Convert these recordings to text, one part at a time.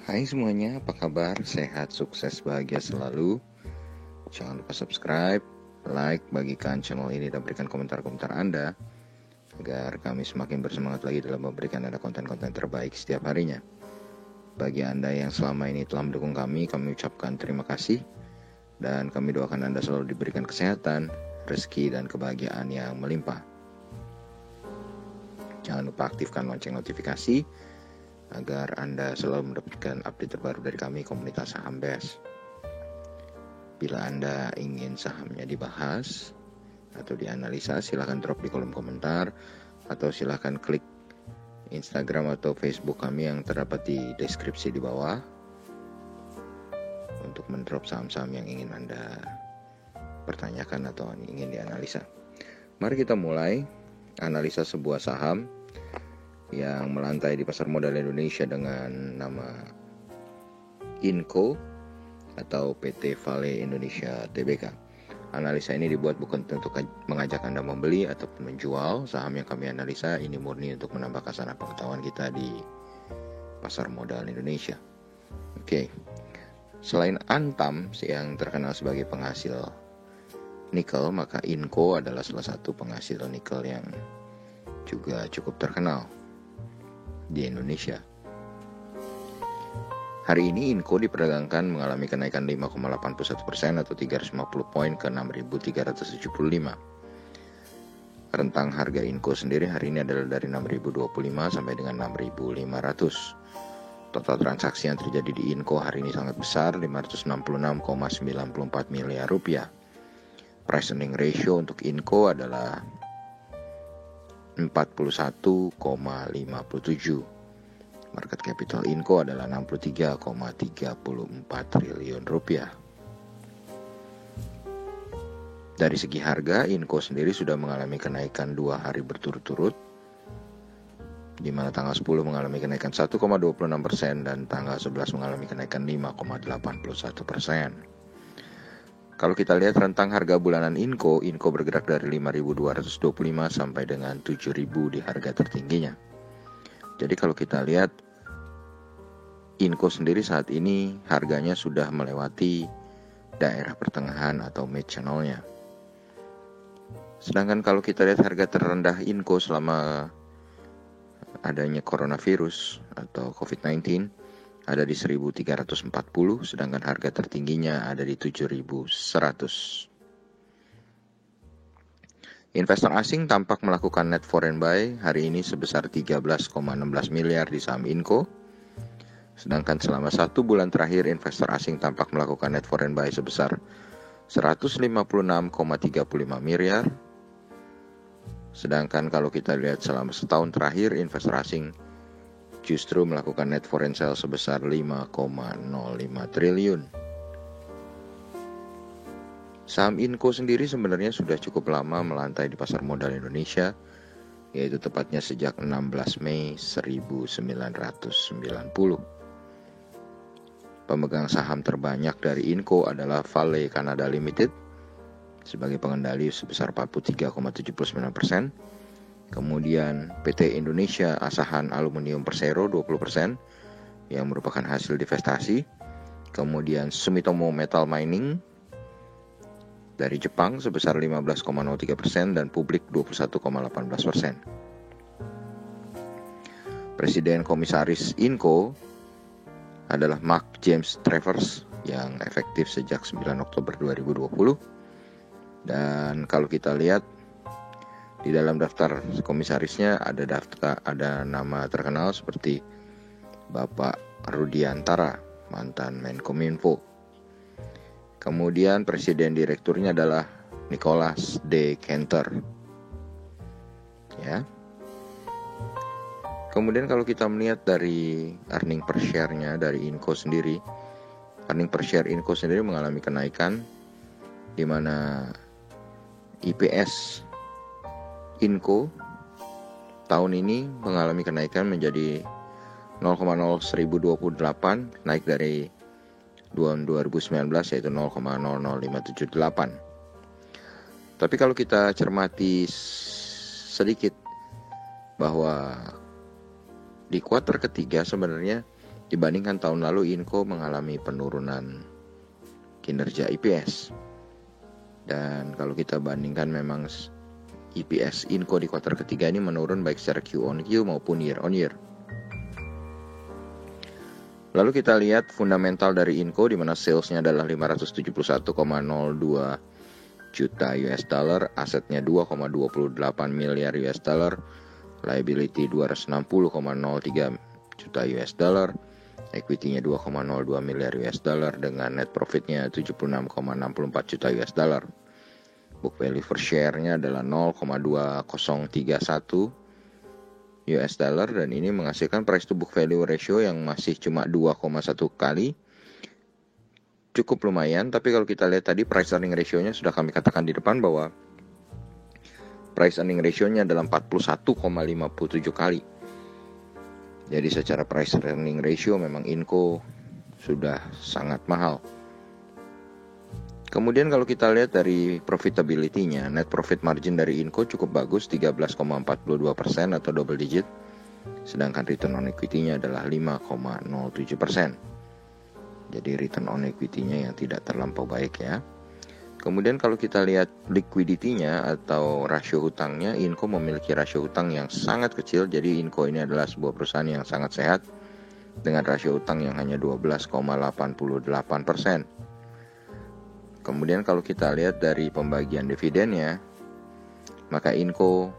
Hai semuanya, apa kabar? Sehat, sukses, bahagia selalu. Jangan lupa subscribe, like, bagikan channel ini dan berikan komentar-komentar Anda agar kami semakin bersemangat lagi dalam memberikan Anda konten-konten terbaik setiap harinya. Bagi Anda yang selama ini telah mendukung kami ucapkan terima kasih dan kami doakan Anda selalu diberikan kesehatan, rezeki, dan kebahagiaan yang melimpah. Jangan lupa aktifkan lonceng notifikasi agar Anda selalu mendapatkan update terbaru dari kami, komunitas saham BES. Bila Anda ingin sahamnya dibahas atau dianalisa, silahkan drop di kolom komentar atau silahkan klik Instagram atau Facebook kami yang terdapat di deskripsi di bawah untuk mendrop saham-saham yang ingin Anda pertanyakan atau ingin dianalisa. Mari kita mulai analisa sebuah saham yang melantai di pasar modal Indonesia dengan nama Inco atau PT Vale Indonesia Tbk. Analisa ini dibuat bukan untuk mengajak Anda membeli ataupun menjual saham yang kami analisa. Ini murni untuk menambah kasaran pengetahuan kita di pasar modal Indonesia. Oke. Selain Antam yang terkenal sebagai penghasil nikel, maka Inco adalah salah satu penghasil nikel yang juga cukup terkenal di Indonesia. Hari ini Inco diperdagangkan mengalami kenaikan 5,81% atau 350 poin ke 6.375. Rentang harga Inco sendiri hari ini adalah dari 6.025 sampai dengan 6.500. Total transaksi yang terjadi di Inco hari ini sangat besar, 566,94 miliar rupiah. Price earning ratio untuk Inco adalah 41,57. Market capital Inco adalah 63,34 triliun rupiah. Dari segi harga, Inco sendiri sudah mengalami kenaikan 2 hari berturut-turut, di mana tanggal 10 mengalami kenaikan 1,26% dan tanggal 11 mengalami kenaikan 5,81%. Kalau kita lihat rentang harga bulanan Inco bergerak dari 5.225 sampai dengan 7.000 di harga tertingginya. Jadi kalau kita lihat Inco sendiri saat ini harganya sudah melewati daerah pertengahan atau mid channel-nya. Sedangkan kalau kita lihat harga terendah Inco selama adanya coronavirus atau COVID-19 ada di 1.340, sedangkan harga tertingginya ada di 7.100. Investor asing tampak melakukan net foreign buy hari ini sebesar 13,16 miliar di saham Inco. Sedangkan selama 1 bulan terakhir investor asing tampak melakukan net foreign buy sebesar 156,35 miliar. Sedangkan kalau kita lihat selama setahun terakhir investor asing justru melakukan net foreign sale sebesar 5,05 triliun. Saham Inco sendiri sebenarnya sudah cukup lama melantai di pasar modal Indonesia, yaitu tepatnya sejak 16 Mei 1990. Pemegang saham terbanyak dari Inco adalah Vale Canada Limited sebagai pengendali sebesar 43,79%. Kemudian PT Indonesia Asahan Aluminium Persero 20% yang merupakan hasil divestasi. Kemudian Sumitomo Metal Mining dari Jepang sebesar 15,03% dan Publik 21,18%. Presiden Komisaris Inco adalah Mark James Travers yang efektif sejak 9 Oktober 2020. Dan kalau kita lihat di dalam daftar komisarisnya ada nama terkenal seperti Bapak Rudiantara, mantan Menkominfo. Kemudian presiden direkturnya adalah Nicholas D. Kenter. Ya. Kemudian kalau kita melihat dari earning per share-nya dari Inco sendiri, earning per share Inco sendiri mengalami kenaikan di mana EPS Inco tahun ini mengalami kenaikan menjadi 0,0128, naik dari 2019 yaitu 0,00578. Tapi kalau kita cermati sedikit bahwa di kuartal ketiga sebenarnya dibandingkan tahun lalu Inco mengalami penurunan kinerja EPS. Dan kalau kita bandingkan memang EPS Inco di kuartal ketiga ini menurun baik secara Q on Q maupun year on year. Lalu kita lihat fundamental dari Inco di mana salesnya adalah 571,02 juta US dollar, asetnya 2,28 miliar US dollar, liability 260,03 juta US dollar, equity-nya 2,02 miliar US dollar dengan net profit-nya 76,64 juta US dollar. Book value per share-nya adalah 0,2031 US dollar dan ini menghasilkan price to book value ratio yang masih cuma 2,1 kali. Cukup lumayan, tapi kalau kita lihat tadi price earning ratio-nya sudah kami katakan di depan bahwa price earning ratio-nya adalah 41,57 kali. Jadi secara price earning ratio memang Inco sudah sangat mahal. Kemudian kalau kita lihat dari profitability-nya, net profit margin dari Inco cukup bagus, 13,42% atau double digit. Sedangkan return on equity-nya adalah 5,07%. Jadi return on equity-nya yang tidak terlampau baik ya. Kemudian kalau kita lihat liquidity-nya atau rasio hutangnya, Inco memiliki rasio hutang yang sangat kecil. Jadi Inco ini adalah sebuah perusahaan yang sangat sehat dengan rasio hutang yang hanya 12,88%. Kemudian kalau kita lihat dari pembagian dividennya, maka Inco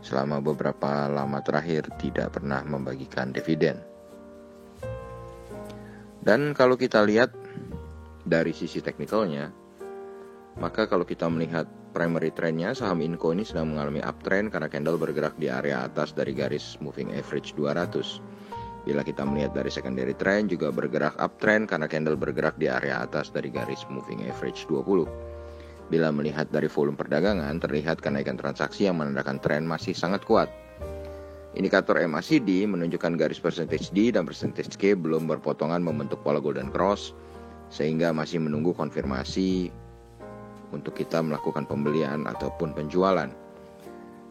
selama beberapa lama terakhir tidak pernah membagikan dividen. Dan kalau kita lihat dari sisi teknikalnya, maka kalau kita melihat primary trendnya, saham Inco ini sedang mengalami uptrend karena candle bergerak di area atas dari garis moving average 200. Bila kita melihat dari secondary trend juga bergerak uptrend karena candle bergerak di area atas dari garis moving average 20. Bila melihat dari volume perdagangan, terlihat kenaikan transaksi yang menandakan tren masih sangat kuat. Indikator MACD menunjukkan garis percentage D dan percentage K belum berpotongan membentuk pola golden cross, sehingga masih menunggu konfirmasi untuk kita melakukan pembelian ataupun penjualan.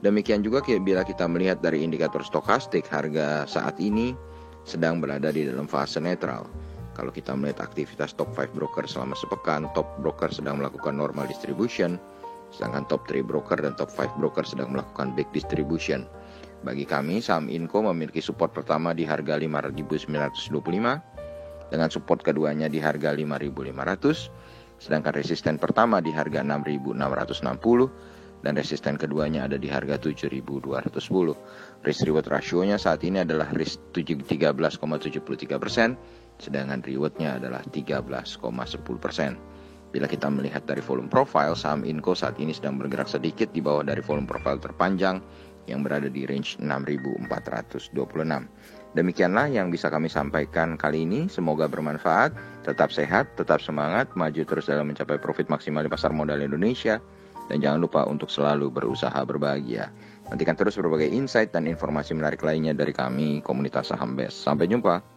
Demikian juga bila kita melihat dari indikator stokastik, harga saat ini sedang berada di dalam fase netral. Kalau kita melihat aktivitas top 5 broker selama sepekan, top broker sedang melakukan normal distribution, sedangkan top 3 broker dan top 5 broker sedang melakukan big distribution. Bagi kami, saham Inco memiliki support pertama di harga 5.925, dengan support keduanya di harga 5.500, sedangkan resisten pertama di harga 6.660, dan resisten keduanya ada di harga 7.210. Risk reward ratio-nya saat ini adalah risk 13,73%, sedangkan reward-nya adalah 13,10%. Bila kita melihat dari volume profile, saham Inco saat ini sedang bergerak sedikit di bawah dari volume profile terpanjang yang berada di range 6.426. Demikianlah yang bisa kami sampaikan kali ini. Semoga bermanfaat. Tetap sehat, tetap semangat, maju terus dalam mencapai profit maksimal di pasar modal Indonesia. Dan jangan lupa untuk selalu berusaha berbahagia. Nantikan terus berbagai insight dan informasi menarik lainnya dari kami, Komunitas Saham Best. Sampai jumpa.